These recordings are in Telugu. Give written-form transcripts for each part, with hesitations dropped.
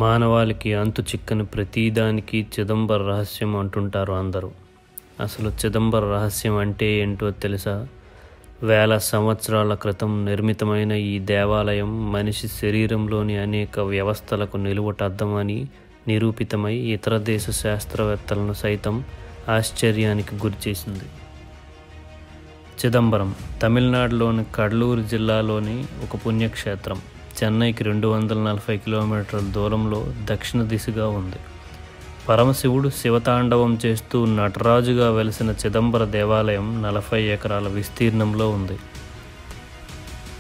మానవాళికి అంతు చిక్కని ప్రతిదానికి చిదంబర రహస్యం అంటుంటారు అందరూ. అసలు చిదంబర రహస్యం అంటే ఏంటో తెలుసా? వేల సంవత్సరాల క్రితం నిర్మితమైన ఈ దేవాలయం మనిషి శరీరంలోని అనేక వ్యవస్థలకు నిలువటద్దమని నిరూపితమై ఇతర దేశ శాస్త్రవేత్తలను సైతం ఆశ్చర్యానికి గురిచేసింది. చిదంబరం తమిళనాడులోని కడలూరు జిల్లాలోని ఒక పుణ్యక్షేత్రం. చెన్నైకి 240 కిలోమీటర్ల దూరంలో దక్షిణ దిశగా ఉంది. పరమశివుడు శివతాండవం చేస్తూ నటరాజుగా వెలిసిన చిదంబర దేవాలయం 40 ఎకరాల విస్తీర్ణంలో ఉంది.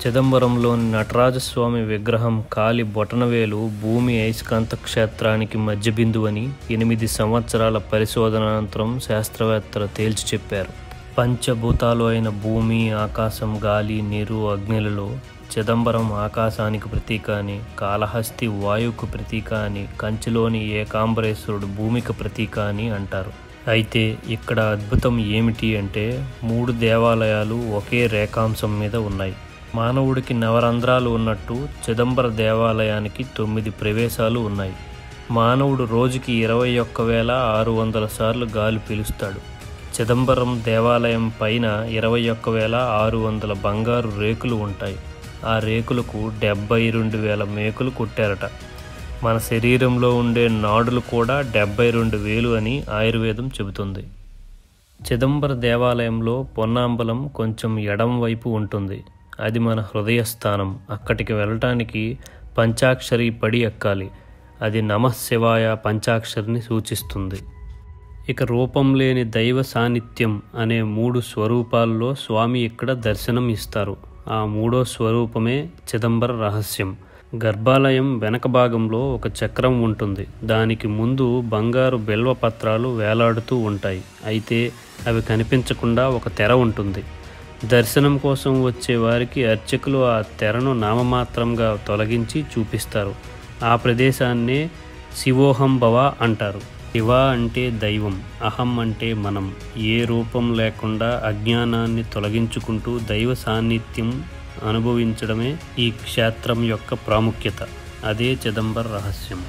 చిదంబరంలోని నటరాజస్వామి విగ్రహం కాలి బొటనవేలు భూమి అయస్కాంత క్షేత్రానికి మధ్య బిందువని 8 సంవత్సరాల పరిశోధనానంతరం శాస్త్రవేత్తలు తేల్చి చెప్పారు. పంచభూతాలు అయిన భూమి, ఆకాశం, గాలి, నీరు, అగ్నిలలో చిదంబరం ఆకాశానికి ప్రతీక అని, కాళహస్తి వాయువుకు ప్రతీక అని, కంచిలోని ఏకాంబరేశ్వరుడు భూమికి ప్రతీక అని అంటారు. అయితే ఇక్కడ అద్భుతం ఏమిటి అంటే 3 దేవాలయాలు ఒకే రేఖాంశం మీద ఉన్నాయి. మానవుడికి నవరంధ్రాలు ఉన్నట్టు చిదంబర దేవాలయానికి 9 ప్రవేశాలు ఉన్నాయి. మానవుడు రోజుకి 21,600 సార్లు గాలి పీలుస్తాడు. చిదంబరం దేవాలయం పైన 21,600 బంగారు రేకులు ఉంటాయి. ఆ రేకులకు 72,000 మేకులు కుట్టారట. మన శరీరంలో ఉండే నాడులు కూడా 72,000 అని ఆయుర్వేదం చెబుతుంది. చిదంబర దేవాలయంలో పొన్నాంబలం కొంచెం ఎడం వైపు ఉంటుంది. అది మన హృదయస్థానం. అక్కడికి వెళ్ళటానికి పంచాక్షరి పడి ఎక్కాలి. అది నమః శివాయ పంచాక్షరిని సూచిస్తుంది. ఇక రూపం లేని దైవ సాన్నిధ్యం అనే 3 స్వరూపాల్లో స్వామి ఇక్కడ దర్శనం ఇస్తారు. ఆ 3వ స్వరూపమే చిదంబర రహస్యం. గర్భాలయం వెనక భాగంలో ఒక చక్రం ఉంటుంది. దానికి ముందు బంగారు బిల్వ పత్రాలు వేలాడుతూ ఉంటాయి. అయితే అవి కనిపించకుండా ఒక తెర ఉంటుంది. దర్శనం కోసం వచ్చే వారికి అర్చకులు ఆ తెరను నామమాత్రంగా తొలగించి చూపిస్తారు. ఆ ప్రదేశాన్నే శివోహం భవ అంటారు. శివ అంటే దైవం, అహం అంటే మనం. ఏ రూపం లేకుండా అజ్ఞానాన్ని తొలగించుకుంటూ దైవ సాన్నిధ్యం అనుభవించడమే ఈ క్షేత్రం యొక్క ప్రాముఖ్యత. అదే చిదంబర రహస్యం.